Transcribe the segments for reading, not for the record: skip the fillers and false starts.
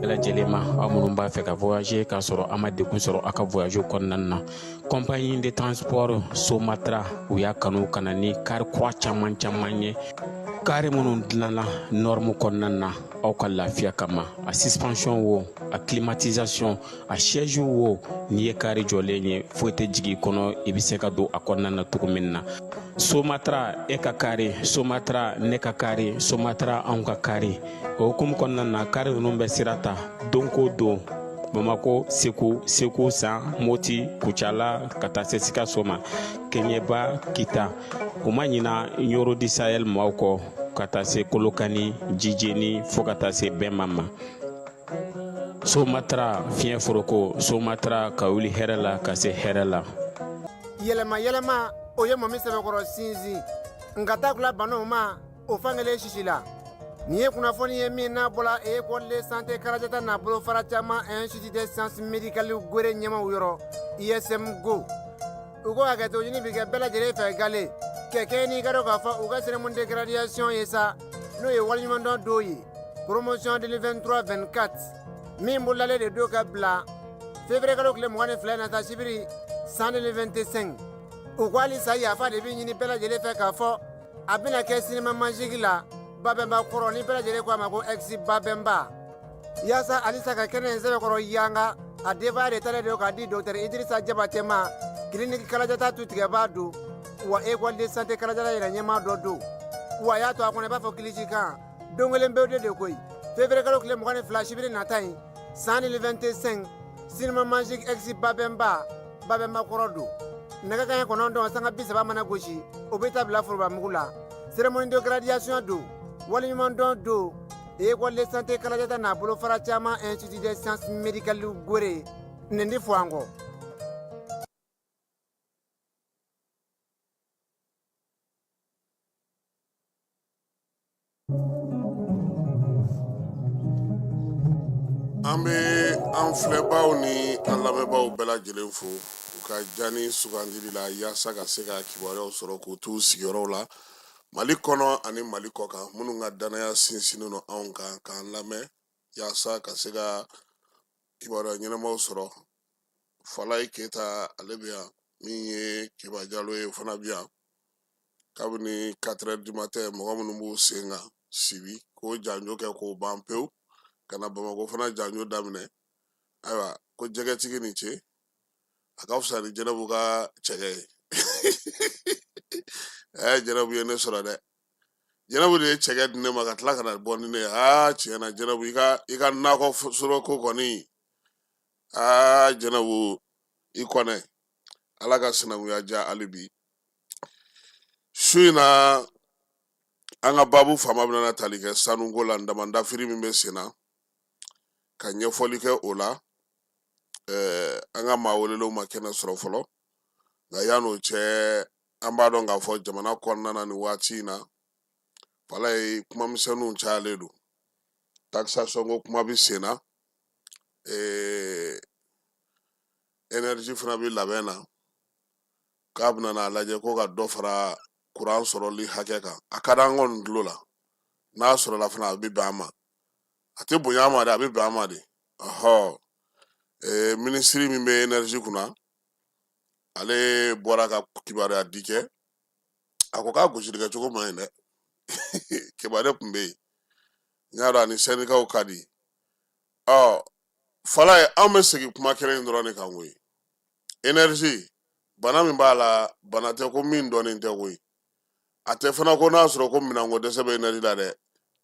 bɛɛ lajɛlen ma aw minnu b'a fɛ ka voyager k'a sɔrɔ a ma degun sɔrɔ a ka voyage kɔnɔna na. Compagnie de transport Somatra u y'a kanu ka na ni kari kura caman ye. Kari minnu dilanna norme kɔnɔna na aw ka lafiya kama. A suspension wo, a climatisation, a siège wo, n'i ye kari jɔlen ye foyi tɛ jigin kɔnɔ i bɛ se ka don a kɔnɔna na cogo min na. Somatra e ka kari, Somatra ne ka kari, Somatra anw ka kari. O hukumu kɔnɔna na kari ninnu bɛ sira ta don ko don. Bamako, Segu, San, Moti, Kucala, ka taa se Sikaso ma, Keɲeba, Kita. O ma ɲina Yoro di Sahel maaw kɔ ka taa se Kolokani, Jijeni fo ka taa se Bɛnma ma. Somatra fiɲɛ foroko, Somatra ka wuli hɛrɛ la ka se hɛrɛ la. Yɛlɛma o ye mɔmi sɛbɛkɔrɔ sinsin nka taa bano ma o fangelen sisi la. Nin ye kunnafoni ye min n'a bɔra École de santé Karadiata n'a bolo fara caman Institut des sciences médicales Gwere ɲɛmaw yɔrɔ ISM Go. U ko hakɛto ɲini bi kɛ bɛɛ lajɛlen fɛ gale kɛ kɛ n'i ka dɔn k'a fɔ u ka cérémonie de graduation ye sa n'o ye waliɲumandɔn don ye promotion 2023-24 min bololalen de don ka bila février kalo tile 22 na taa sibiri san 2025. U ko halisa yafa de bɛ ɲini bɛɛ lajɛlen fɛ k'a fɔ a bɛna kɛ cinéma magique la Babemba kɔrɔ ni bɛɛ lajɛlen ko a ma ko ex Babemba. Yaasa halisa ka kɛnɛ in sɛbɛkɔrɔ yanga a denbaya de talen don k'a di docteur Idrissa Diabaté ma clinique Karadiata tutigɛbaa don wa École de santé Karadiata yɛrɛ ɲɛmaa dɔ don wa y'a to a kɔnɔ i b'a fɔ kilisi kan don kelen bɛ de koyi février kalo tile 22 sibiri nata in san 2025 cinéma magique ex Babemba kɔrɔ don nɛgɛ kanɲɛ 9 sanga 30 mana gosi o bɛ taa bila forobamugu la cérémonie de graduation don waliɲumandɔn don École de santé Karadiata n'a bolo fara caman Institut des sciences médicales Gwere nin di fɔ an kɔ. An bɛ an filɛbaw ni an lamɛnbaw bɛɛ lajɛlen fo u ka jani sugandili la yaasa ka se ka kibaruyaw sɔrɔ k'u t'u sigiyɔrɔw la Mali kɔnɔ ani Mali kɔkan minnu ka danaya sinsinnen don anw kan k'an lamɛn yaasa ka se ka kibaruya ɲɛnamaw sɔrɔ. Falayi Keyita ale bɛ yan min ye Keba Jalo ye o fana bɛ yan kabini 4 heures du matin mɔgɔ minnu b'u sen kan sibi k'o janjo kɛ k'o ban pewu ka na Bamako fana janjo daminɛ. Ayiwa ko jɛgɛtigi ni ce a ka fisa ni Jɛnɛbu ka cɛkɛ ye. Jɛnɛbu ye ne sɔrɔ dɛ. Jɛnɛbu de ye cɛkɛ di ne ma ka tila ka na bɔ ni ne ye. Tiɲɛ na Jɛnɛbu i ka nakɔ soroko kɔni Jɛnɛbu i kɔnɛ Ala ka sinankunya diya hali bi. Su in na an ka baabu faama bɛna tali kɛ sanuko la damandafiri min bɛ sen na ka ɲɛfɔli kɛ o la. An ka maa welelenw ma kɛnɛ sɔrɔ fɔlɔ nka yan'o cɛ an b'a dɔn k'a fɔ jamana kɔnɔna na nin waati in na Falayi kumamisɛnninw cayalen don. Taxation ko kuma bɛ sen na. Énergie fana bɛ labɛn na k'a bɛna n'a lajɛ ko ka dɔ fara kuran sɔrɔli hakɛ kan. A ka d'an kɔni tulo la n'a sɔrɔla fana a bɛ bɛn an ma. A tɛ bonya an ma dɛ a bɛ bɛn an ma de. Minisiri min bɛ énergie kunna ale bɔra ka kibaruya di kɛ a ko k'a gosilikɛ cogo man ɲi dɛ. Kibaruya tun bɛ yen n y'a dɔn ani syndicat ka di. Falayi an bɛ segin kuma kelen in dɔrɔn de kan koyi. Énergie bana min b'a la bana tɛ ko min dɔnnen tɛ koyi. A tɛ fana ko n'a sɔrɔ ko minanko dɛsɛ bɛ énergie la dɛ.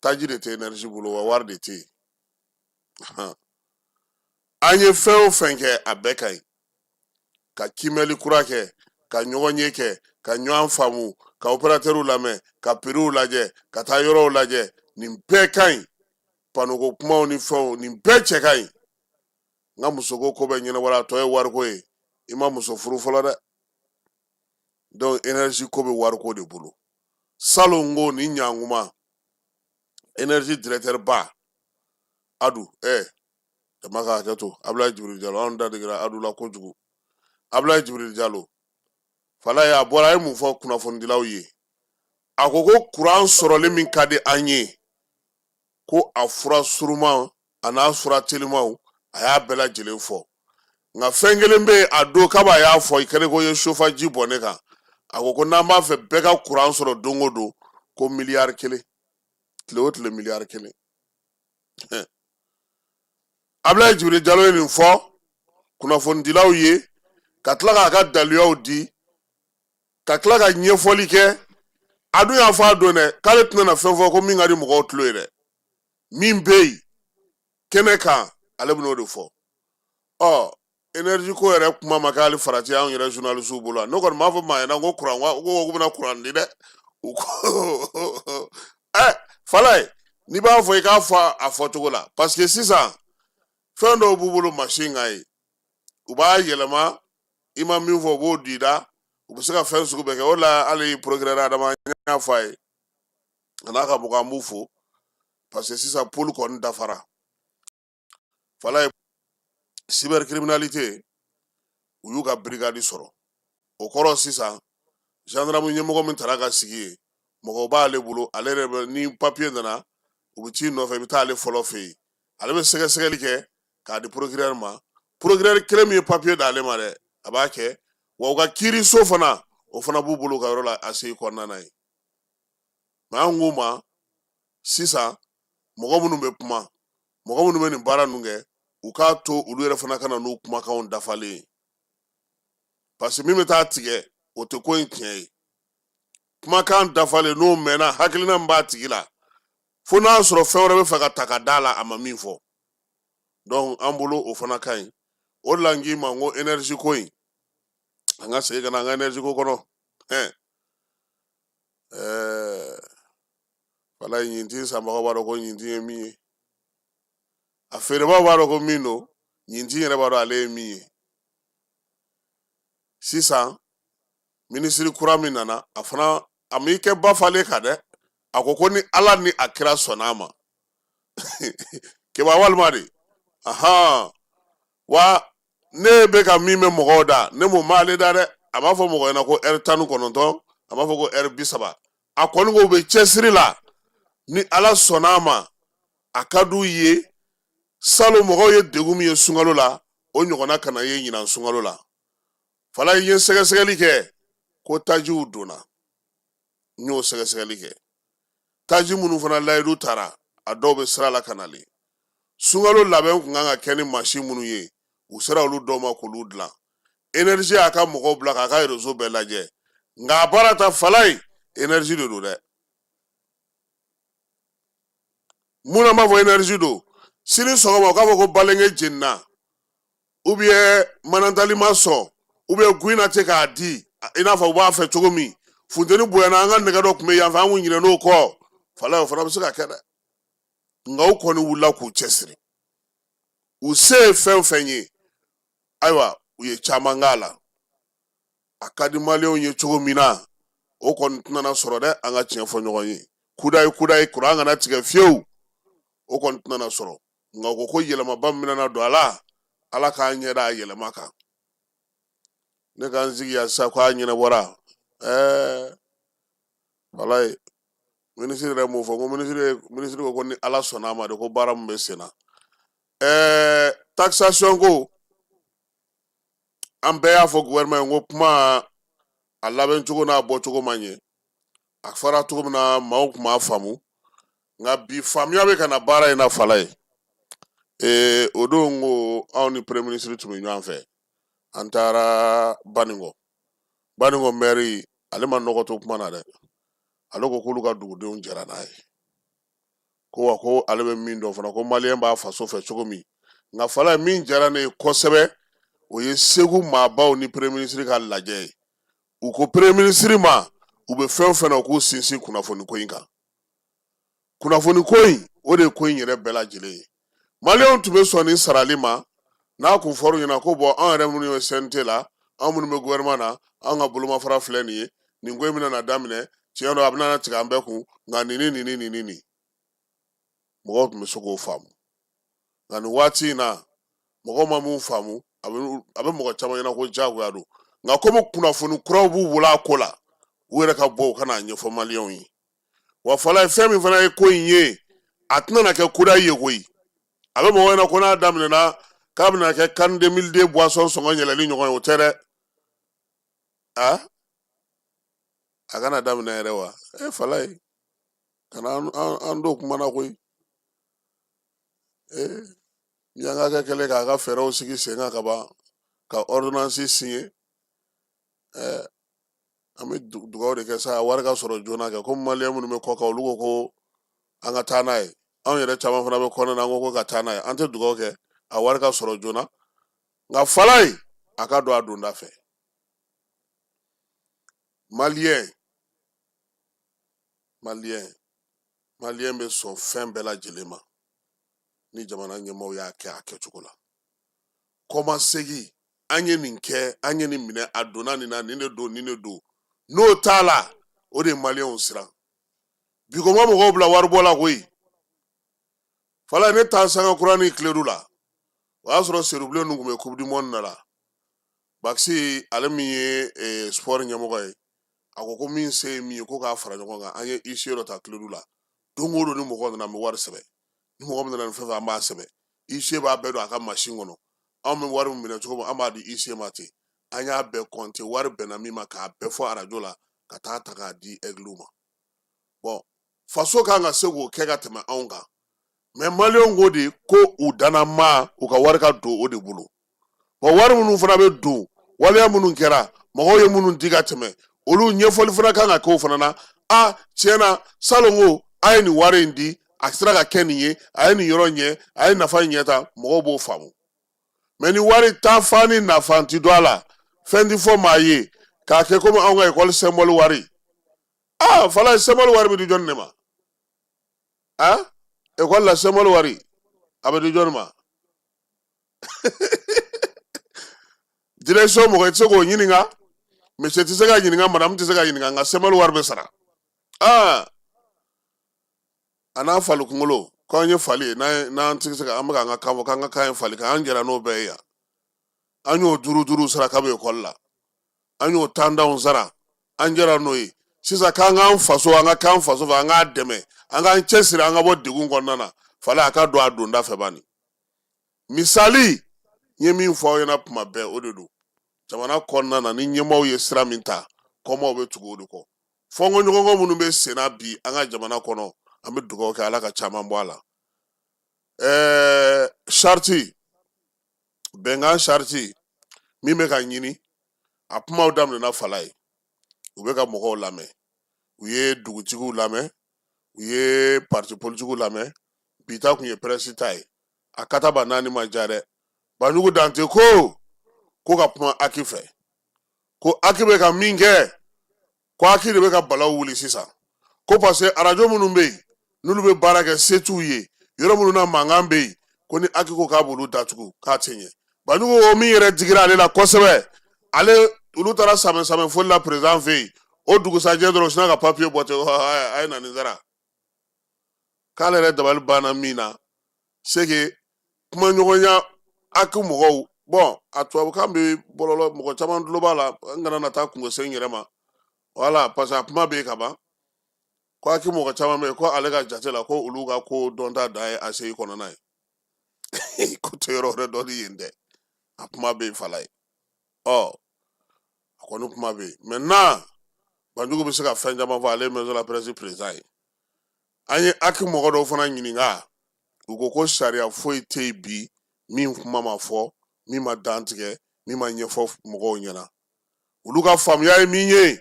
Taji de tɛ énergie bolo wa wari de tɛ yen. An ye fɛn o fɛn kɛ a bɛɛ ka ɲi. Ka kimɛli kura kɛ ka ɲɔgɔn ye kɛ ka ɲɔgɔn faamu ka opérateurs lamɛn ka prix lajɛ ka taa yɔrɔw lajɛ nin bɛɛ ka ɲi. Panoko kumaw ni fɛnw nin bɛɛ cɛ ka ɲi. N ka musoko ko bɛ ɲɛnabɔ a tɔ ye wariko ye. I ma muso furu fɔlɔ dɛ. Donc énergie ko bɛ wariko de bolo. Salon ko ni ɲankuma énergie directeur ba Adu jama ka hakɛ to Ablaye Jibril Jalo anw da degera Adu la kojugu. Ablaye Jibril Jalo Falayi a bɔra a ye mun fɔ kunnafonidilaw ye. A ko ko kuran sɔrɔli min ka di an ye ko a fura suruman ana sura telimaw aya bela jelen fo nga fengelen be ado kaba ya fo ikere ko ye shofa ji boneka akoko na ma fe beka courant soro dongodo ko milliard kele le milliard kele abla jibril jalo ni fo kuna fon dilaw ye katla ka daliyo di katla ka nyefoli ke adu ya fa do ne kale tna na fenfo ko mi ngari mo ko tlo ere min bey keneka alebno do fo oh energy ko ere kuma makali farati an yere journalist bolo no ko ma fo ma na go kuran wa go na kuran ni de falai ni ba fo ka fa afotogola parce que si ça fendo bubulu machine ai uba yelema ima mi fo bo dida ubusika fensu ko beke wala ali progrès adama nya fay anaka buka mufo parce que si ça pour ko ndafara falai cybercriminalité uyu ka brigade soro o koro sisa gendarme nyemoko min taraka sigi moko ba ale bulu ale rebe ni papier dana ubuti no fe bitale folo fe ale be sege sege like ka di procureur ma procureur kremi papier dale mare abake wa ga kiri sofana o fana bu bulu ka rola asei ko nanai ma nguma sisa moko munu be puma moko munu be ni bara nunge uka to ulu yɛrɛ fana kana n'u kumakanw dafalen parce que min bɛ taa tigɛ o tɛ ko in tiɲɛ ye kumakan dafalen n'o mɛnna hakilina min b'a tigi la fo n'a sɔrɔ fɛn wɛrɛ bɛ fɛ ka ta ka d'a la a ma min fɔ donc an bolo o fana ka ɲi o de la n k'i ma n ko énergie ko in an ka segin ka na an ka énergie ko kɔnɔ wala ɲintin sanbagaw b'a dɔn ko ɲintin ye min ye a feerebaw b'a dɔn ko min don ɲintin yɛrɛ b'a dɔn ale ye min ye sisan minisiri kura min nana a fana a m'i kɛ ba falen kan dɛ a ko ni ala ni a kira sɔnna a ma keba walima de wa ne bɛ ka min bɛ mɔgɔw da ne m'o m'ale da dɛ a b'a fɔ mɔgɔ ɲɛna ko heure 19 a b'a fɔ ko heure 30 a kɔni ko bɛ cɛsiri la ni ala sɔnna a ma a ka d'u ye salo mɔgɔw ye degun min ye sunkalo la o ɲɔgɔnna kana ye ɲinan sunkalo la fala ye sɛgɛsɛgɛli kɛ ko tajiw donna n y'o sɛgɛsɛgɛli kɛ taji minnu fana layidu taara a dɔw bɛ sira la ka nalen sunkalo labɛn kun kan ka kɛ ni mansin minnu ye u sera olu dɔw ma k'olu dilan énergie y'a ka mɔgɔw bila k'a ka réseau bɛɛ lajɛ nka a baara ta fala ye énergie de don dɛ mun na b'a fɔ énergie don sini sɔgɔma u k'a fɔ ko balenge jenina ou bien manantali ma sɔn ou bien guina tɛ k'a di i n'a fɔ u b'a fɛ cogo min funteni bonyana an ka nɛgɛ dɔ tun bɛ yan fɛ an kun ɲinɛn'o kɔ fala o fana bɛ se ka kɛ dɛ nka u kɔni wulila k'u cɛsiri u se ye fɛn o fɛn ye ayiwa u ye caman k'a la a ka di maliyɛnw ye cogo min na o kɔni tɛna sɔrɔ dɛ an ka tiɲɛ fɔ ɲɔgɔn ye kuda ye kuran kana tigɛ fiyewu o kɔni tɛna sɔrɔ nka u ko yɛlɛmaba min bɛna don a la ala k'an ɲɛ da a yɛlɛma kan ne k'an sigi yan sisan ko a ɲɛnabɔra wala ye minisiri yɛrɛ m'o fɔ ko minisiri ko ni ala sɔnna a ma de ko baara min bɛ sen na taxation ko an bɛɛ y'a fɔ gouvernement ye ko kuma a labɛn cogo n'a bɔ cogo man ɲɛ a fɔra cogo min na maaw tun b'a faamu nka bi faamuya bɛ ka na baara in na fala ye o don ko anw ni premier ministre tun bɛ ɲɔgɔn fɛ an taara Baningo maire ale ma nɔgɔ to kuma na dɛ ale ko k'olu ka dugudenw jɛra n'a ye ko wa ko ale bɛ min dɔn fana ko maliyɛn b'a faso fɛ cogo min nka fala ye min diyara ne ye kosɛbɛ o ye segu maabaw ni premier ministre ka lajɛ ye u ko premier ministre ma u bɛ fɛn o fɛn na u k'u sinsin kunnafoni ko in kan kunnafoni ko in o de ye ko in yɛrɛ bɛɛ lajɛlen ye maliyɛnw tun bɛ sɔn nin sarali ma n'a kun fɔr'u ɲɛna ko bɔn an yɛrɛ minnu ye CNT la an minnu bɛ gouvernement na an ka bolomafara filɛ nin ye nin ko in bɛna na daminɛ tiɲɛ don a bɛna tigɛ an bɛɛ kun nka nin mɔgɔw tun bɛ se k'o faamu nka nin waati in na mɔgɔw ma mun faamu a bɛ mɔgɔ caman ɲɛna ko diyagoya don nka komi kunnafoni kuraw b'u bolo a ko la u yɛrɛ ka bɔ u ka n'a ɲɛfɔ maliyɛnw ye wa fala ye fɛn min fana ye ko in ye a tɛna na kɛ kuda ye koyi a bɛ mɔgɔ ɲɛna ko n'a daminɛna k'a bɛna kɛ CAN 2002 boisson sɔngɔ yɛlɛli ɲɔgɔn ye o tɛ dɛ a kana daminɛ yɛrɛ wa Falaye kana an do kuma na koyi ni an ka kɛ kɛlɛ k'a ka fɛɛrɛw sigi sen kan ka ban ka ordonnance signer an bɛ dugawu de kɛ sa wari ka sɔrɔ joona kɛ komi maliyɛn minnu bɛ kɔ kan olu ko an ka taa n'a ye anw yɛrɛ caman fana bɛ kɔnɔ na an ko ka taa n'a ye an tɛ dugawu kɛ a wari ka sɔrɔ joona nka Falaye a ka don a donda fɛ maliyɛn bɛ sɔn fɛn bɛɛ lajɛlen ma ni jamana ɲɛmaaw y'a kɛ a kɛcogo la kɔmasegin an ye nin kɛ an ye nin minɛ a donna nin na nin de don n'o t'a la o de ye maliyɛnw siran bi ko ma mɔgɔw bila waribɔ la koyi Falaye ne taa sanga kura ni kileru la o y'a sɔrɔ serubilen ninnu tun bɛ coupe du monde na la Baxi ale min ye sport ɲɛmɔgɔ ye a ko min se ye min ye ko k'a fara ɲɔgɔn kan an ye ICE dɔ ta kileru la don o don ni mɔgɔ nana an bɛ wari sɛbɛn ni mɔgɔ min nana ni fɛn fɛn an b'a sɛbɛn ICE b'a bɛɛ don a ka machine kɔnɔ anw bɛ wari min minɛ cogo min an b'a di ICE ma ten an y'a bɛɛ compter wari bɛnna min ma k'a bɛɛ fɔ arajo la ka taa ta k'a di aigle ma bon faso kan ka se k'o kɛ ka tɛmɛ anw kan mais maliyɛnw ko de ko u danna ma u ka wari ka don o de bolo bon wari minnu fana bɛ don waleya minnu kɛra mɔgɔw ye minnu di ka tɛmɛ olu ɲɛfɔli fana kan ka kɛ o fana na tiɲɛna salon ko a ye nin wari in di a sera ka kɛ nin ye a ye nin yɔrɔ ɲɛ a ye nafa ɲɛ ta mɔgɔw b'o faamu mais ni wari ta fa ni nafa ti don a la fɛn ti fɔ maa ye k'a kɛ komi anw ka école symbole wari Falaye symbole wari bɛ di jɔnni de ma école la symbole wari a bɛ di jɔnni ma direction mɔgɔ i tɛ se k'o ɲininka monsieur tɛ se ka ɲininka madame tɛ se ka ɲininka nka symbole wari bɛ sara a n'a fali kunkolo k'an ye fali ye n'an tɛ se ka an bɛ k'an ka kan fɔ k'an ka kan ye fali k'an jɛra n'o bɛɛ ye yan an y'o duuru sara k'a bɛ école la an y'o tandanw sara an jɛra n'o ye sisan k'an k'an faso an ka k'an faso fɛ an k'a dɛmɛ an k'an cɛsiri an ka bɔ degun kɔnɔna na Falaye a ka don a donda fɛ bani misali n ye min fɔ aw ɲɛna tuma bɛɛ o de don jamana kɔnɔna na ni ɲɛmaaw ye sira min ta kɔmaw bɛ tugu o de kɔ fɔnkɔɲɔgɔnkɔ minnu bɛ senna bi an ka jamana kɔnɔ an bɛ dugawu kɛ Ala ka caman bɔ a la charte bɛnkan charte min bɛ ka ɲini a kumaw daminɛna Falaye u bɛ ka mɔgɔw lamɛn u ye dugutigiw lamɛn u ye parti politigiw lamɛn bi ta kun ye presse ta ye a kataba naani ma ja dɛ Banjugu Dante ko ka kuma Aki fɛ ko Aki bɛ ka min kɛ ko Aki de bɛ ka balawu wuli sisan ko parce que arajo minnu bɛ yen n'olu bɛ baara kɛ se t'u ye yɔrɔ minnu na mankan bɛ yen ko ni Aki ko k'a b'olu datugu k'a tɛ ɲɛ Banjugu o min yɛrɛ digira ale la kosɛbɛ olu taara samɛ foli la président fɛ yen o dugusajɛ dɔrɔn u sinna ka papier bɔ ten a ye na nin sara k'ale yɛrɛ dabali banna min na c'est que kumaɲɔgɔnya Aki mɔgɔw a tubabukan bɛ bɔlɔlɔ mɔgɔ caman tulo b'a la n kana na taa kungo sen yɛrɛ ma voilà parce que a kuma bɛ yen ka ban ko Aki mɔgɔ caman bɛ yen ko ale ka jate la ko olu ka ko dɔnta dan ye ACI kɔnɔna ye ko tɛ yɔrɔ wɛrɛ dɔ di yen dɛ a kuma bɛ yen Falaye a kɔni kuma bɛ yen maintenant Banjugu bɛ se ka fɛn caman fɔ ale ye maison de la presse président ye an ye Aki mɔgɔ dɔw fana ɲininka u ko sariya foyi tɛ yen bi min kuma ma fɔ min ma dan tigɛ min ma ɲɛfɔ mɔgɔw ɲɛna olu ka faamuya ye min ye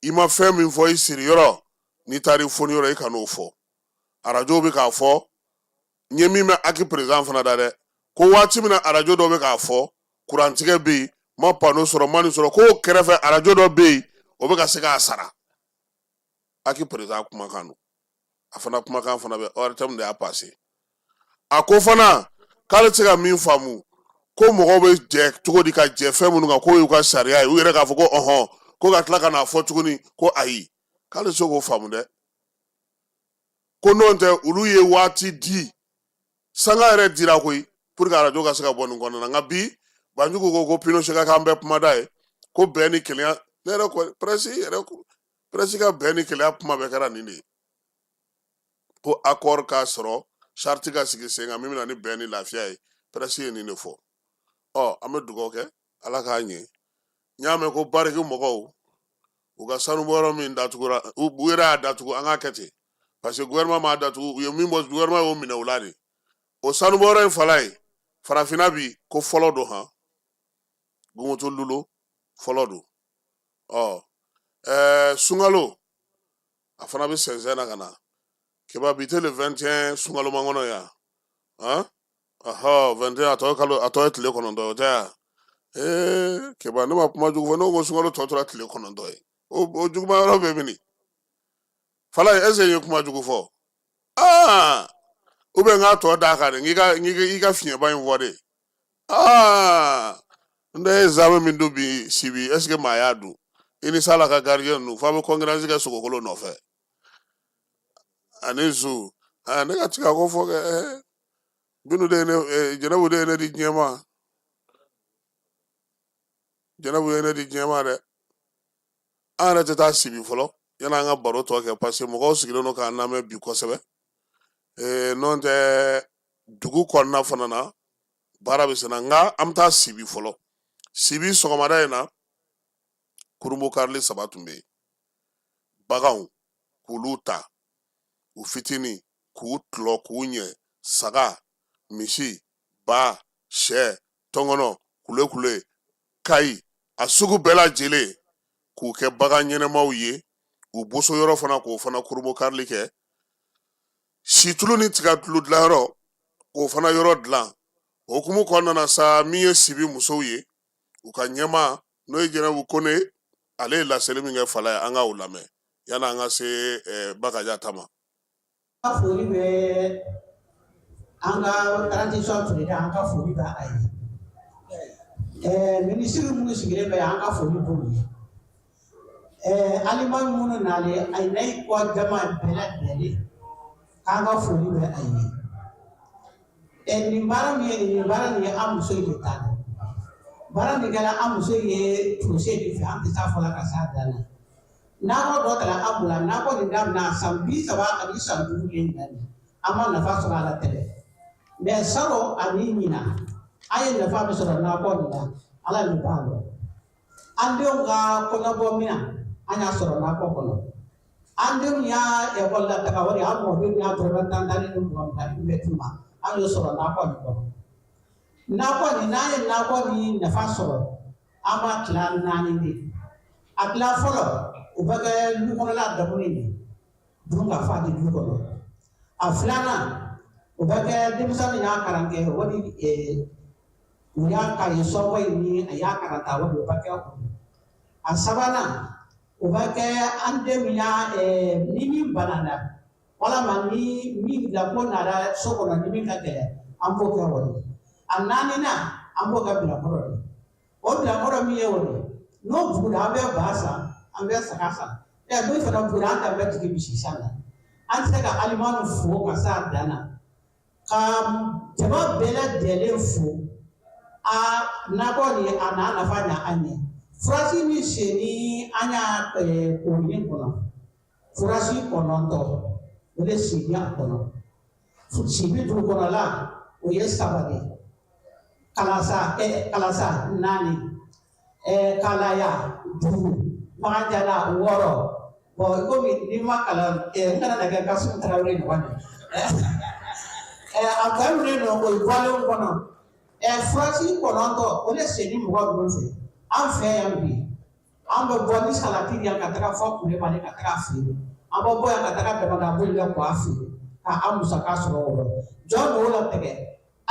i ma fɛn min fɔ i siri yɔrɔ n'i taara i foni yɔrɔ i kan'o fɔ arajo bɛ k'a fɔ n ye min mɛn Aki président fana da dɛ ko waati min na arajo dɔ bɛ k'a fɔ kurantigɛ bɛ yen ma pano sɔrɔ ma nin sɔrɔ ko kɛrɛfɛ arajo dɔ bɛ yen o bɛ ka se k'a sara Aki président kumakan don a fana kumakan fana bɛ ORTM de y'a passé a ko fana k'ale tɛ se ka min faamu ko mɔgɔw bɛ jɛ cogo di ka jɛ fɛn minnu kan k'o y'u ka sariya ye u yɛrɛ k'a fɔ ko ko ka tila ka n'a fɔ tuguni ko ayi k'ale tɛ se k'o faamu dɛ ko n'o tɛ olu ye waati di sanga yɛrɛ dira koyi pour que arajo ka se ka bɔ nin kɔnɔna na nka bi Banjugu ko Pinochet ka k'an bɛɛ kumada ye ko bɛn ni kelenya ne yɛrɛ ko presse ka bɛn ni kelenya kuma bɛɛ kɛra nin de ye ko accord k'a sɔrɔ charte ka sigi sen kan min bɛna ni bɛn ni lafiya ye presse ye nin de fɔ an bɛ dugawu kɛ ala k'a ɲɛ n y'a mɛn ko bariki mɔgɔw u ka sanubɔyɔrɔ min datugura u yɛrɛ y'a datugu an k'a kɛ ten parce que gouvernement m'a datugu u ye min bɔ gouvernement y'o minɛ u la de o sanubɔyɔrɔ in fala ye farafinna bi ko fɔlɔ don han Gungoto Lulo fɔlɔ don sunkalo a fana bɛ sɛnsɛn na ka na keba bi tɛ le 21 sunkalo man kɔnɔ yan 21 a tɔ ye tile 9 o tɛ yan keba ne ma kuma jugu fɔ ne ko sunkalo tɔ tora tile 9 ye o juguma yɔrɔ bɛ mini fala ye est-ce que n ye kuma jugu fɔ ou bien n k'a tɔ d'a kan de i ka fiɲɛba in fɔ de n tɛ ye zamɛ min don bi sibi est-ce que maa y'a dun i ni sala ka gardien ninnu f'a bɛ concurrence kɛ sogokolo nɔfɛ ani zu ne ka tigɛ ko fɔ kɛ Binu de Jɛnɛbu de ye ne di diɲɛ ma Jɛnɛbu ye ne di diɲɛ ma dɛ an yɛrɛ tɛ taa sibi fɔlɔ yanni an ka baro tɔ kɛ parce que mɔgɔw sigilen don k'an lamɛn bi kosɛbɛ n'o tɛ dugu kɔnɔna fana na baara bɛ senna nka an bɛ taa sibi fɔlɔ sibi sɔgɔmada in na kurunbo karili 3 tun bɛ yen baganw k'olu ta u fitinin k'u tulɔ k'u ɲɛ saga misi ba sɛ tɔngɔnɔ kulekule kayi a sugu bɛɛ lajɛlen k'u kɛ bagan ɲɛnɛmaw ye u boso yɔrɔ fana k'o fana kurunbo karili kɛ situlu ni tigatulu dilanyɔrɔ k'o fana yɔrɔ dilan o hukumu kɔnɔna na sa min ye sibi musow ye u ka ɲɛma n'o ye Jɛnɛbu Kone ale ye laseli min kɛ fala ye an ka o lamɛn yanni an ka se Bakaja ta ma. Foli bɛ an ka transition président an ka foli bɛ a ye minisiri minnu sigilen bɛ an ka foli b'u ye alimami minnu nalen a ye nayi kɔ jama bɛɛ lajɛlen k'an ka foli bɛ a ye nin baara min ye nin baara nin ye an muso de ta don baara min kɛra an muso ye projet de fɛ an tɛ taa fɔla ka s'a dan na n'an ko dɔ kɛra an bolo n'an ko nin daminɛ san 30 ani san 5 de ɲinani an ma nafa sɔrɔ a la tɛgɛ mais salon ani ɲina an ye nafa min sɔrɔ n'an ko nin na ala nin b'a dɔn an denw ka kɔɲɔbɔ mina an y'a sɔrɔ n'an ko kɔnɔ an denw y'a école la taga wari an mɔdenw y'a dɔrɔmɛ 10 ni 20 bɛ t'u ma an y'o sɔrɔ n'an ko nin kɔnɔ n'an ko nin n'an ye n'an ko nin nafa sɔrɔ an b'a tila 4 de a tila fɔlɔ o bɛ kɛ du kɔnɔla dabɔlen de dun ka fa di du kɔnɔ a filanan o bɛ kɛ denmisɛnnin y'a kalan kɛ wali u y'a kaye sɔngɔ ye ni a y'a kalan ta wali o bɛ kɛ o a sabanan o bɛ kɛ an denw y'a ni min banana walama ni min bilako nana so kɔnɔ ni min ka gɛlɛn an b'o kɛ o de a naaninan an b'o kɛ bilakɔrɔ de o bilakɔrɔ min ye o de n'o bugura an bɛ ba san an bɛ saga san n'o fana bugura an ta bɛ tigi misi san na an tɛ se ka alimami fo ka s'a dan na ka jama bɛɛ lajɛlen fo a nakɔ ni a n'a nafa ɲa an ɲɛ furasi min sen ni an y'a kɔni kɔnɔ furasi 9 o de sigi a kɔnɔ sibi dugu kɔnɔla o ye 3 de kalasa 4 kalaya 5 Makajala 6 bon komi ni ma kalan n kana na kɛ Kasum Tarawele ɲɔgɔn ye a kɛlen don o bɔlen kɔnɔ furasi 9 o de sen ni mɔgɔ ninnu fɛ an fɛ yan bi an bɛ bɔ ni salati yan ka taga fɔ Kulebali ka taga feere an bɛ bɔ yan ka taga Damadaboli la k'a feere ka an musaka sɔrɔ o la jɔn b'o la tɛgɛ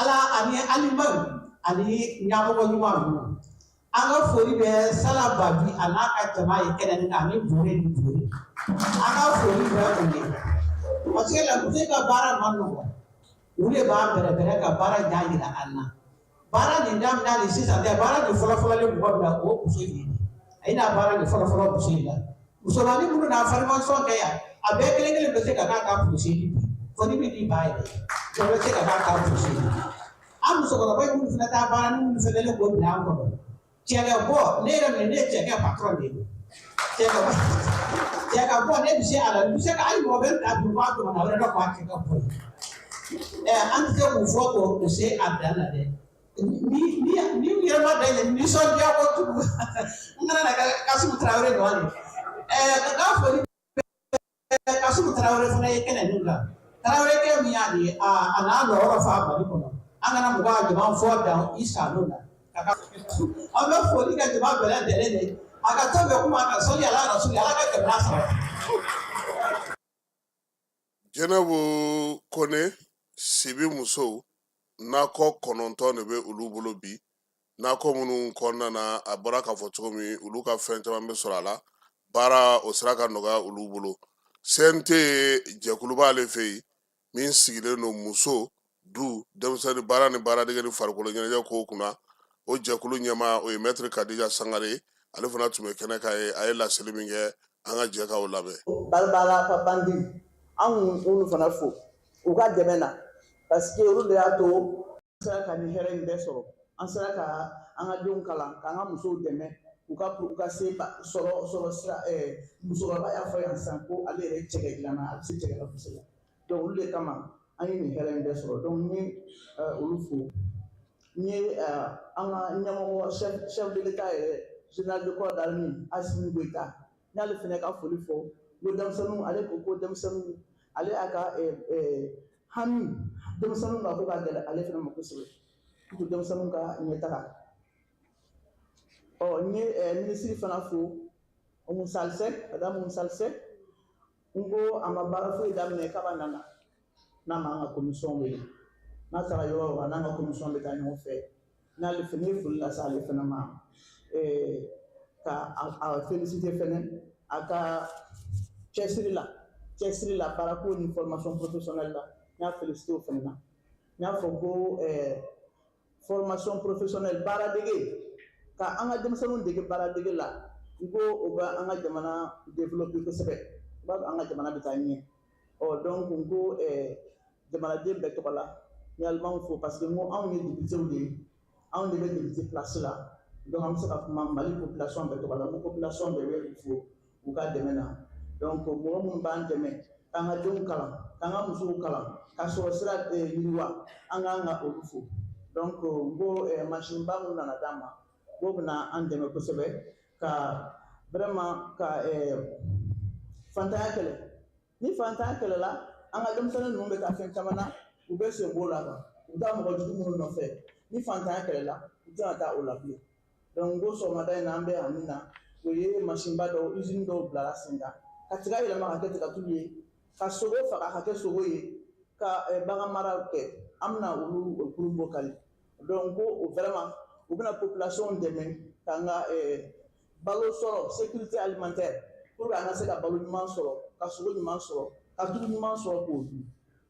ala ani alimami ani ɲɛmɔgɔ ɲuman ninnu an ka foli bɛ Sala Babi a n'a ka jama ye kɛnɛ nin kan ani Bore ni Bore an ka foli bɛ o ye parce que la muso ka baara man nɔgɔn u de b'a bɛrɛbɛrɛ ka baara ɲa yira an na baara nin daminɛ ni sisan tɛ baara nin fɔlɔfɔlɔlen mɔgɔ bila o muso in ye a y'a baara nin fɔlɔfɔlɔ muso in la musomanin minnu n'a formation kɛ yan a bɛɛ kelen kelen bɛ se ka k'a ka projet bi fɔ ni min t'i ba yɛrɛ o bɛ se ka k'a ka projet an musokɔrɔba minnu fana taa baara ni minnu fana ne k'o bila an kɔnɔ cɛkɛ bɔ ne yɛrɛ minɛ ne ye cɛkɛ patron de ye cɛkɛ bɔ ne bɛ se a la n bɛ se ka hali mɔgɔ bɛ ta duguba kɔnɔ a wɛrɛ dɔ k'a cɛkɛ bɔ an tɛ k'u fɔ k'o se a dan na dɛ ni yɛrɛ ma da yɛlɛ nisɔndiya kojugu n kana na Kasimu Tarawele nɔ de ka foli Kasimu Tarawele fana ye kɛnɛ ninnu la Tarawele kɛ min y'a de ye a n'a nɔyɔrɔ fa Mali kɔnɔ an kana mɔgɔ a jama fɔ dan i salo la an bɛ foli kɛ jama bɛɛ lajɛlen de a ka to bɛ kuma a ka sɔli Ala rasuli Ala ka jamana sɔrɔ. Jɛnɛbu Kone Sibi musow n'akɔ 9 de bɛ olu bolo bi n'akɔ minnu kɔnɔna na a bɔra k'a fɔ cogo min olu ka fɛn caman bɛ sɔrɔ a la baara o sira ka nɔgɔya olu bolo CNT ye jɛkulu b'ale fɛ yen min sigilen don muso du denmisɛnnin baara ni baaradege ni farikolo ɲɛnajɛ kow kunna o jɛkulu ɲɛmaa o ye Maître Kadija Sangare ale fana tun bɛ kɛnɛ kan ye a ye laseli min kɛ an ka jɛ ka o lamɛn. Balbala ka bandi an olu fana fo u ka dɛmɛ na parce que olu de y'a to an sera ka nin hɛrɛ in bɛɛ sɔrɔ an sera ka an ka denw kalan k'an ka musow dɛmɛ u ka se sɔrɔ sira musokɔrɔba y'a fɔ yan sisan ko ale yɛrɛ cɛkɛ dilanna a bɛ se cɛkɛ la kosɛbɛ donc olu de kama an ye nin hɛrɛ in bɛɛ sɔrɔ donc n ye olu fo n ye an ka ɲɛmɔgɔ chef de l'État yɛrɛ général de corps d'armée Assimi Goïta n y'ale fana ka foli fɔ ko denmisɛnninw ale ko denmisɛnninw ale y'a ka hami denmisɛnninw ka ko ka gɛlɛn ale fana ma kosɛbɛ pour denmisɛnninw ka ɲɛtaga n ye minisiri fana fo Oumou Sall Seck madame Oumou Sall Seck n ko a ma baara foyi daminɛ k'a nana n'a ma an ka commission wele n'a taara yɔrɔ o yɔrɔ a n'an ka commission bɛ taa ɲɔgɔn fɛ n'ale fana ye foli lase ale fana ma ka a féliciter fɛnɛ a ka cɛsiri la baarako ni formation professionnelle la n y'a féliciter o fɛnɛ na n y'a fɔ ko formation professionnelle baaradege ka an ka denmisɛnninw dege baaradege la n ko o bɛ an ka jamana développer kosɛbɛ o b'a an ka jamana bɛ taa ɲɛ donc n ko jamanaden bɛɛ tɔgɔ la n ye alimaw fo parce que n ko anw ye députés de ye anw de bɛ député place la donc an bɛ se ka kuma Mali population bɛɛ tɔgɔ la n ko population bɛɛ bɛ u fo u ka dɛmɛ na donc mɔgɔ minnu b'an dɛmɛ k'an ka denw kalan k'an ka musow kalan ka sɔrɔ sira yiriwa an k'an ka olu fo donc n ko mansinba minnu nana d'an ma k'o bɛna an dɛmɛ kosɛbɛ ka vraiment ka fantanya kɛlɛ ni fantanya kɛlɛla an ka denmisɛnnin ninnu bɛ taa fɛn caman na u bɛ sen b'o la quoi u taa mɔgɔ jugu minnu nɔfɛ ni fantanya kɛlɛla u tɛna taa o la bilen donc n ko sɔgɔmada in na an bɛ yan min na o ye mansinba dɔw usine dɔw bilara sen kan ka tiga yɛlɛma ka kɛ tigatulu ye ka sogo faga ka kɛ sogo ye ka bagan mara kɛ an bɛna olu kuru bɔ kali donc ko o vraiment u bɛna population dɛmɛ k'an ka balo sɔrɔ sécurité alimentaire pour que an ka se ka balo ɲuman sɔrɔ ka sogo ɲuman sɔrɔ ka tulu ɲuman sɔrɔ k'o dun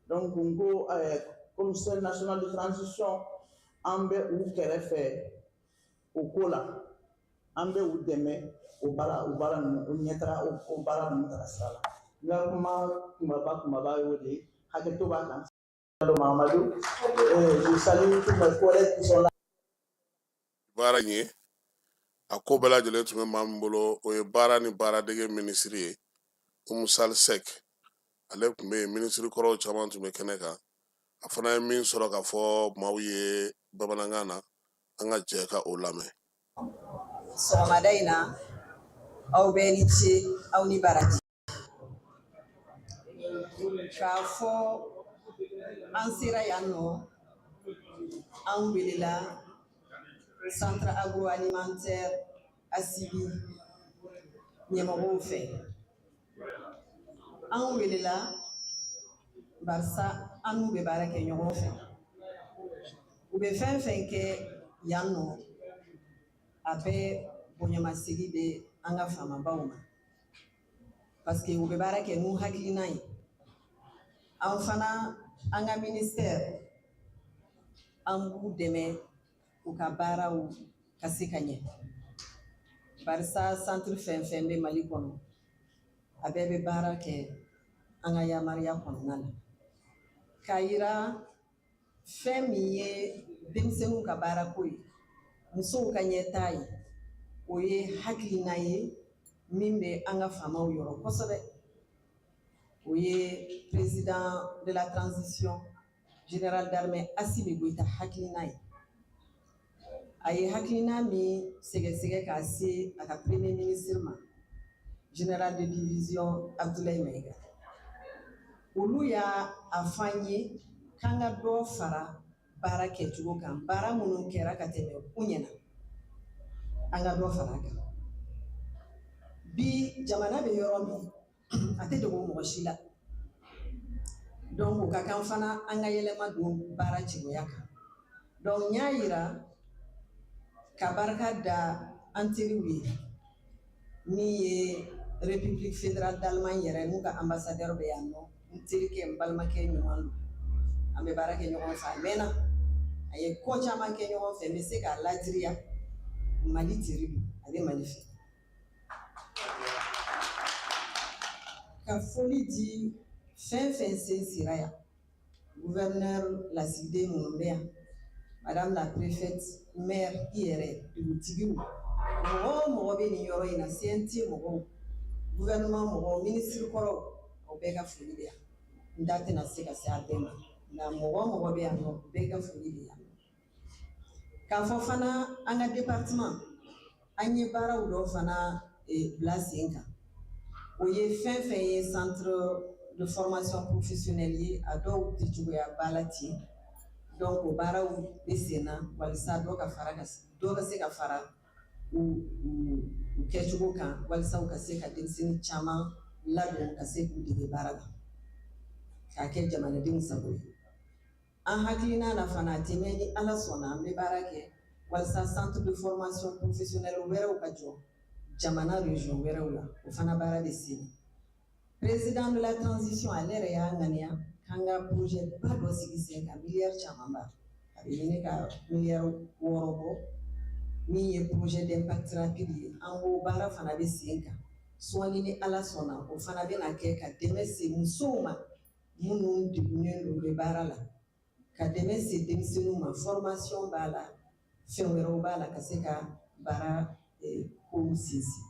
donc n ko commissaire national de transition an bɛ u kɛrɛfɛ o ko la an bɛ u dɛmɛ o baara ninnu o ɲɛtaga o baara ninnu taga sira la n ka kuma kumaba y'o de ye hakɛto b'a kan Mamadou je salue tous mes collègues qui sont là. Baara in ye a ko bɛɛ lajɛlen tun bɛ maa min bolo o ye baara ni baaradege minisiri ye Oumou Sall Seck ale tun bɛ yen minisiri kɔrɔw caman tun bɛ kɛnɛ kan a fana ye min sɔrɔ ka fɔ maaw ye bamanankan na an ka jɛ ka o lamɛn. Sɔgɔmada in na aw bɛɛ ni ce aw ni baraji k'a fɔ an sera yan nɔ an welela centre agroalimentaire Asibi ɲɛmɔgɔw fɛ an welela barisa an n'u bɛ baara kɛ ɲɔgɔn fɛ u bɛ fɛn fɛn kɛ yan nɔ a bɛ bonyamasegi bɛ an ka faamabaw ma parce que u bɛ baara kɛ n'u hakilina ye an fana an ka ministère an b'u dɛmɛ u ka baaraw ka se ka ɲɛ barisa centre fɛn fɛn bɛ Mali kɔnɔ a bɛɛ bɛ baara kɛ an ka yamaruya kɔnɔna na k'a yira fɛn min ye denmisɛnninw ka baarako ye musow ka ɲɛtaa ye o ye hakilina ye min bɛ an ka faamaw yɔrɔ kosɛbɛ o ye président de la transition général d'armée Assimi Goïta hakilina ye a ye hakilina min sɛgɛsɛgɛ k'a se a ka premier ministre ma général de division Abdoulaye Maïga olu y'a fɔ an ye k'an ka dɔ fara baara kɛcogo kan baara minnu kɛra ka tɛmɛ u ɲɛna an ka dɔ fara a kan bi jamana bɛ yɔrɔ min a tɛ dogo mɔgɔ si la donc o ka kan fana an ka yɛlɛma don baara cogoya kan donc n y'a yira ka barika da an teriw ye min ye république fédérale d'Allemagne yɛrɛ n'u ka ambassadeur bɛ yan nɔ n terikɛ n balimakɛ ɲuman don an bɛ baara kɛ ɲɔgɔn fɛ a mɛnna a ye ko caman kɛ ɲɔgɔn fɛ n bɛ se k'a ladiriya Mali teri don a bɛ Mali fɛ ka foli di fɛn fɛn sensira yan gouverneur lasigiden minnu bɛ yan madame la préfète maire i yɛrɛ dugutigiw mɔgɔ o mɔgɔ bɛ nin yɔrɔ in na CNT mɔgɔw gouvernement mɔgɔw ministre kɔrɔw aw bɛɛ ka foli bɛ yan n da tɛna se ka se a bɛɛ ma nka mɔgɔ o mɔgɔ bɛ yan nɔ bɛɛ ka foli bɛ yan k'a fɔ fana an ka département an ye baaraw dɔ fana bila sen kan o ye fɛn fɛn ye centre de formation professionnelle ye a dɔw tɛ cogoya ba la ten donc o baaraw bɛ sen na walisa dɔ ka se ka fara u kɛcogo kan walisa u ka se ka denmisɛnnin caman ladon ka se k'u dege baara la k'a kɛ jamanadenw sago ye an hakilina na fana a tɛ mɛn ni ala sɔnna an bɛ baara kɛ walisa centre de formation professionnelle wɛrɛw ka jɔ jamana région wɛrɛw la o fana baara bɛ sen na président de la transition ale yɛrɛ y'a ŋaniya k'an ka projet ba dɔ sigi sen kan miliyari caman b'a a bɛ ɲini ka miliyari 6 bɔ min ye projet d'impact rapide ye an ko baara fana bɛ sen kan sɔɔni ni ala sɔnna o fana bɛna kɛ ka dɛmɛ se musow ma minnu degunnen don u bɛ baara la ka dɛmɛ se denmisɛnninw ma formation b'a la fɛn wɛrɛw b'a la ka se ka baara kow sinsin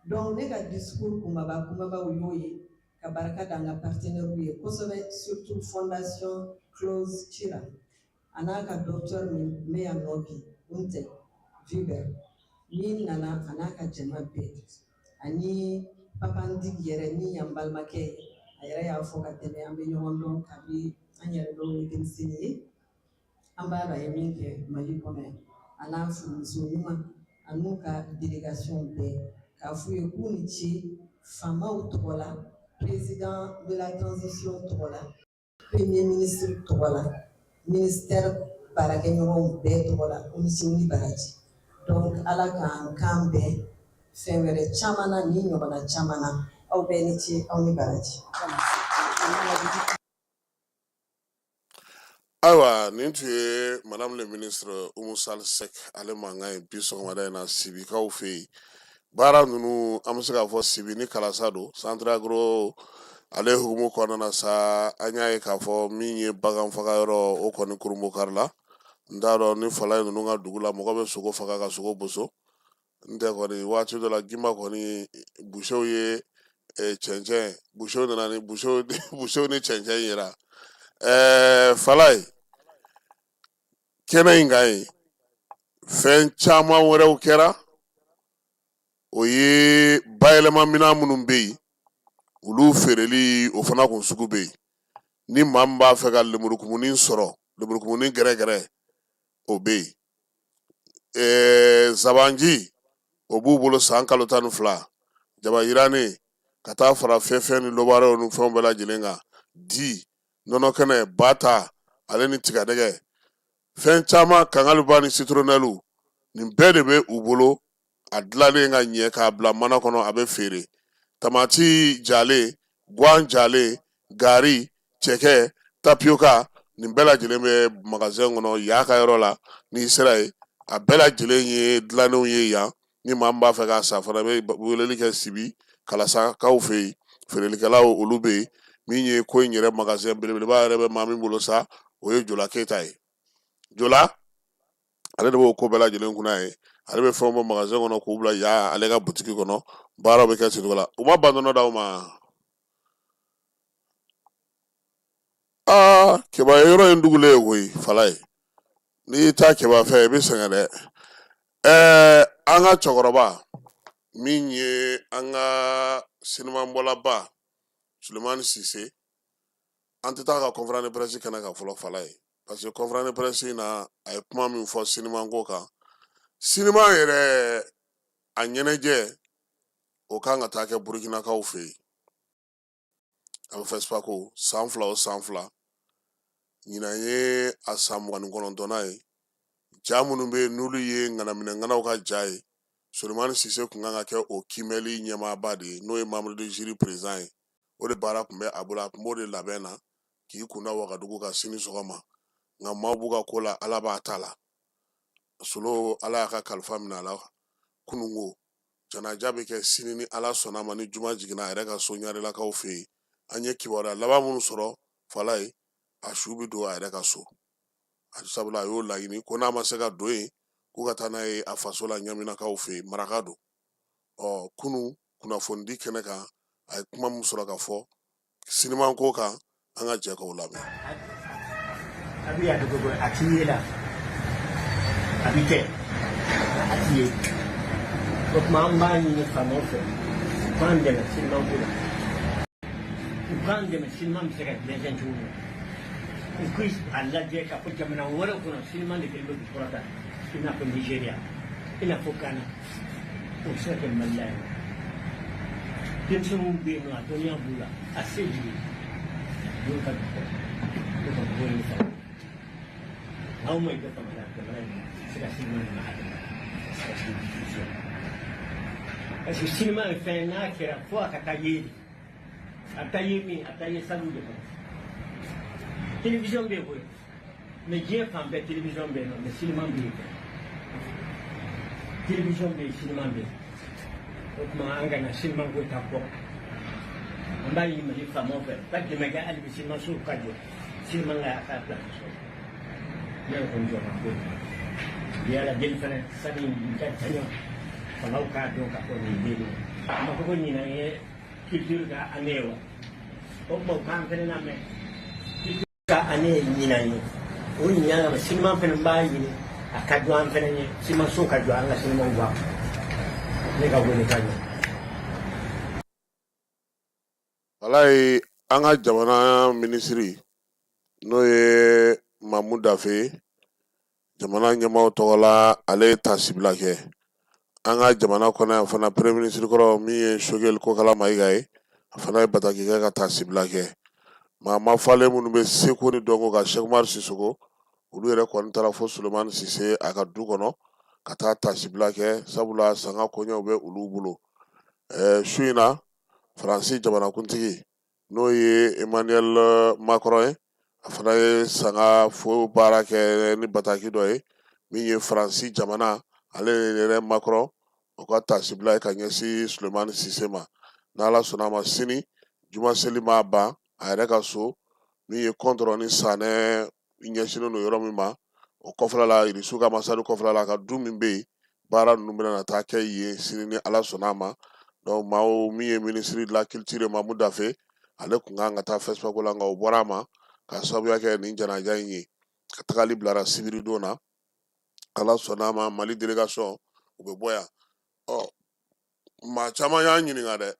donc ne ka discours kumabaw y'o ye ka barika da an ka partenaires ye kosɛbɛ surtout fondation Close Chira a n'a ka docteur min bɛ yan nɔ bi Untɛ Viber min nana a n'a ka jama bɛɛ ani Papandigi yɛrɛ min y'an balimakɛ ye a yɛrɛ y'a fɔ ka tɛmɛ an bɛ ɲɔgɔn dɔn kabi an yɛrɛ dɔw ye denmisɛnnin ye an b'a la ye min kɛ Mali kɔnɔ yan a n'a furumuso ɲuman a n'u ka délégation bɛɛ k'a f'u ye k'u ni ce faamaw tɔgɔ la président de la transition tɔgɔ la premier ministre tɔgɔ la ministère baarakɛɲɔgɔnw bɛɛ tɔgɔ la u ni ce ni baraji donc ala k'an kan bɛn fɛn wɛrɛ caman na ni ɲɔgɔnna caman na aw bɛɛ ni ce aw ni baraji. Ayiwa nin tun ye madame le ministre Umu Sali Sɛk ale mankan ye bi sɔgɔmada in na sibikaw fɛ yen baara ninnu an bɛ se k'a fɔ sibi ni kalasa don centre agro ale hukumu kɔnɔna na sa an y'a ye k'a fɔ min ye bagan faga yɔrɔ o kɔni kurumokari la n t'a dɔn ni fala ninnu ka dugu la mɔgɔ bɛ sogo faga ka sogo boso n tɛ kɔni waati dɔ la gima kɔni busew ye cɛncɛn busew nana ni busew ni cɛncɛn yira fala ye kɛnɛ in kan ye fɛn caman wɛrɛw kɛra o ye bayɛlɛma minɛn minnu bɛ yen olu feereli o fana kun sugu bɛ yen ni maa min b'a fɛ ka lemurukumuni sɔrɔ lemurukumuni gɛrɛgɛrɛ o bɛ yen zabanji o b'u bolo san kalo 12 jaba yirannen ka taa fara fɛn ni lɔbaaraw ni fɛnw bɛɛ lajɛlen kan di nɔnɔ kɛnɛ bata ale ni tigadɛgɛ fɛn caman kangaliba ni citronelle nin bɛɛ de bɛ u bolo a dilanlen ka ɲɛ k'a bila mana kɔnɔ a bɛ feere tamati jalen guan jalen gari cɛkɛ tapioca nin bɛɛ lajɛlen bɛ magasin kɔnɔ y'a ka yɔrɔ la n'i sera yen a bɛɛ lajɛlen ye dilannenw ye yan ni maa min b'a fɛ k'a san fana bɛ weleli kɛ sibi kalasakaw fɛ yen feerelikɛlaw olu bɛ yen min ye ko in yɛrɛ magasin belebeleba yɛrɛ bɛ maa min bolo sa o ye Jola Keyita ye Jola ale de b'o ko bɛɛ lajɛlen kunna ye ale bɛ fɛnw bɔ magasin kɔnɔ k'u bila ya ale ka butiki kɔnɔ baaraw bɛ kɛ ten cogo la u ma ban nɔnɔ d'aw ma keba yɔrɔ in dugule ye koyi fala ye n'i ta keba fɛ i bɛ sɛgɛn dɛ an ka cɛkɔrɔba min ye an ka sinimabɔlaba Sulemani Sise an tɛ taa ka conférence de presse kɛnɛ kan fɔlɔ fala ye parce que conférence de presse in na a ye kuma min fɔ sinima ko kan sinima yɛrɛ a ɲɛnajɛ o kan ka taa kɛ Burukinakaw fɛ yen a bɛ fɛ SPACO san 2 o san 2 ɲinan ye a san 29nan ye ja minnu bɛ yen n'olu ye ŋanaminɛŋanaw ka ja ye Sulemani Sise kun kan ka kɛ o kimɛli ɲɛmaaba de ye n'o ye membre de jury président ye o de baara kun bɛ a bolo a kun b'o de labɛn na k'i kunda Wagadugu ka sini sɔgɔma nka maaw b'u ka ko la ala b'a ta la solo ala y'a ka kalifa minɛ a la kunungo janaja bɛ kɛ sini ni ala sɔnna ma ni juma jiginna a yɛrɛ ka so ɲarelakaw fɛ yen an ye kibaruya laban minnu sɔrɔ fala ye a su bɛ don a yɛrɛ ka so sabula a y'o laɲini ko n'a ma se ka don yen k'u ka taa n'a ye a faso la ɲaminakaw fɛ yen maraka don kunu kunnafoni di kɛnɛ kan a ye kuma min sɔrɔ ka fɔ sinima ko kan an ka jɛ k'o lamɛn. a bɛ yan dogo a t'i ye la a bɛ kɛ a t'i ye o tuma an b'a ɲini faamaw fɛ u k'an dɛmɛ sinima ko la u k'an dɛmɛ sinima bɛ se ka diɲɛ cogo min u k'i a lajɛ ka fɔ jamana wɛrɛw kɔnɔ sinima de kɛlen bɛ k'u kɔrɔta i n'a fɔ Nigéria i n'a fɔ Ghana o bɛ se ka kɛ Mali la yan denmisɛnninw bɛ yen nɔ a dɔnniya b'u la a se b'u ye n'o ka dugu n'o ka bɔ yen fana n'aw ma i ka jamana in se ka sinima nin ma hadama se ka sinima parce que sinima ye fɛn n'a kɛra fo a ka taa ye a taa ye min a taa ye sanu de kɔnɔ télévision bɛ yen koyi mais diɲɛ fan bɛɛ télévision bɛ yen nɔ mais sinima bɛ yen télévision bɛ yen sinima bɛ yen o tuma an kana sinima ko ta kɔ an b'a ɲini Mali faamaw fɛ ka dɛmɛ kɛ hali bi sinima sow ka jɔ sinima ka place sɔrɔ ne yɛrɛ kɔni jɔra ko bi ala deli fana sani ka janɲɔ fangaw k'a dɔn k'a fɔ nin bɛ yen a ma fɔ ko ɲinan ye culture ka année wa o tuma u k'an fana lamɛn culture ka année ye ɲinan ye o ɲinan kama sinima fana b'a ɲini a ka jɔ an fana ye sinima sow ka jɔ an ka sinimaw bɔ a kɔnɔ ne ka wele ka ɲɛ. wala ye an ka jamana minisiri n'o ye Mamu Dafe jamana ɲɛmaaw tɔgɔla ale ye tasibila kɛ an ka jamana kɔnɔ yan fana premier ministre kɔrɔ min ye Choguel Kokala Mayiga ye a fana ye bataki kɛ ka tasibila kɛ maa ma falen minnu bɛ seko ni dɔnko ka Cheikh Umar Sisoko olu yɛrɛ kɔni taara fo Sulemani Sise a ka du kɔnɔ ka taa tasibila kɛ sabula sanga kɔɲɔw bɛ olu bolo su in na Faransi jamanakuntigi n'o ye Emmanuel Macron ye a fana ye sanga fo baara kɛ ni bataki dɔ ye min ye Faransi jamana ale yɛrɛ Macron o ka tasibila ye ka ɲɛsin Sulemani Sise ma n'Ala sɔnna a ma sini juma seli ma ban a yɛrɛ ka so min ye kɔntɔrɔ ni sanɛ ɲɛsinnen don yɔrɔ min ma o kɔfɛla la Irisu ka masari kɔfɛla la a ka du min bɛ yen baara ninnu bɛna taa kɛ yen sini ni Ala sɔnna a ma donc maaw min ye ministre de la culture Mamu Dafe ale kun kan ka taa FESPACO la nka o bɔra a ma ka sababuya kɛ nin janaja in ye ka tagali bilara sibiri don na Ala sɔnna a ma Mali délégation u bɛ bɔ yan maa caman y'a ɲininka dɛ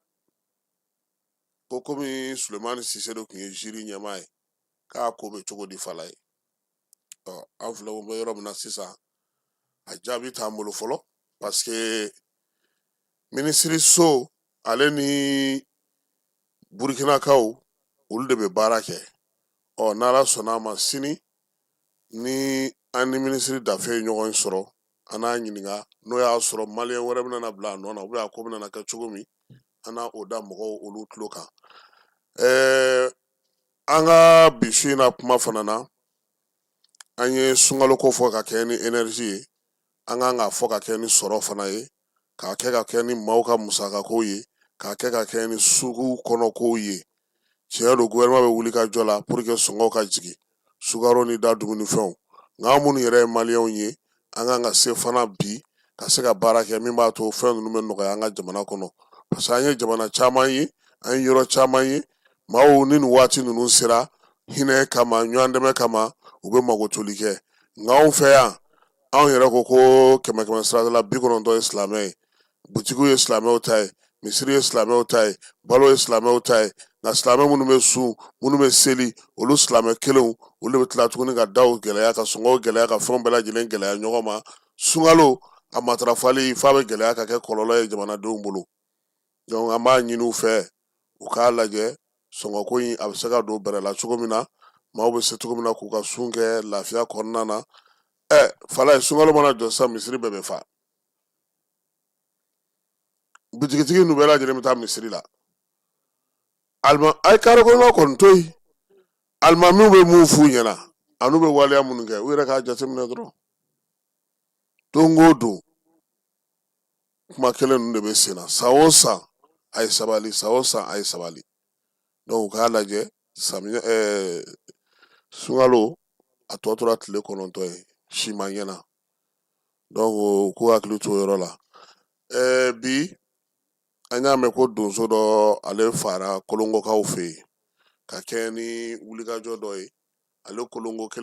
ko komi Sulemani Sise de kun ye jury ɲɛmaa ye k'a ko bɛ cogo di fala ye an filɛ o bɛ yɔrɔ min na sisan a jaabi t'an bolo fɔlɔ parce que ministre so ale ni Burukinakaw olu de bɛ baara kɛ n'Ala sɔnna a ma sini ni an ni ministre Dafe ye ɲɔgɔn sɔrɔ an n'a ɲininka n'o y'a sɔrɔ maliyɛn wɛrɛ bɛna bila a nɔ na a ko bɛna kɛ cogo min an n'a o da mɔgɔw olu tulo kan an ka bi su in na kuma fana na an ye sunkalo ko fɔ ka kɛ ni énergie ye an kan k'a fɔ ka kɛ ni sɔrɔ fana ye k'a kɛ ka kɛ ni maaw ka musakakow ye k'a kɛ ka kɛ ni sugu kɔnɔkow ye tiɲɛ don gouvernement bɛ wuli ka jɔ la pour que sɔngɔw ka jigin sukaro ni da dumunifɛnw nka an minnu yɛrɛ ye maliyɛnw ye an kan ka se fana bi ka se ka baara kɛ min b'a to fɛn ninnu bɛ nɔgɔya an ka jamana kɔnɔ parce que an ye jamana caman ye an ye yɔrɔ caman ye maaw ni nin waati ninnu sera hinɛ kama ɲɔgɔn dɛmɛ kama u bɛ magotoli kɛ nka anw fɛ yan anw yɛrɛ ko ko 100 sara la 90 ye silamɛ ye butigiw ye silamɛw ta ye misiri ye silamɛw ta ye balo ye silamɛw ta ye nka silamɛ minnu bɛ sun minnu bɛ seli olu silamɛ kelenw olu bɛ tila tuguni ka daw gɛlɛya ka sɔngɔw gɛlɛya ka fɛnw bɛɛ lajɛlen gɛlɛya ɲɔgɔn ma sunkalo a matarafali f'a bɛ gɛlɛya ka kɛ kɔlɔlɔ ye jamanadenw bolo donc an b'a ɲini u fɛ u k'a lajɛ sɔngɔko in a bɛ se ka don bɛrɛ la cogo min na maaw bɛ se cogo min na k'u ka sun kɛ lafiya kɔnɔna na fala ye sunkalo mana jɔ sisan misiri bɛɛ bɛ fa butigitigi ninnu bɛɛ lajɛlen bɛ taa misiri la a ye kare kɔnɔna kɔni to yen alimamiw bɛ mun f'u ɲɛna ani bɛ waleya minnu kɛ u yɛrɛ k'a jateminɛ dɔrɔn don o don kuma kelen ninnu de bɛ sen na san o san a ye sabali san o san a ye sabali donc u k'a lajɛ samiyɛ sunkalo a tɔ tora tile 9 ye si ma ɲɛna donc k'u hakili to o yɔrɔ la bi an y'a mɛn ko donso dɔ ale fara kolongokaw fɛ yen ka kɛ ni wulikajɔ dɔ ye ale kolongo kelen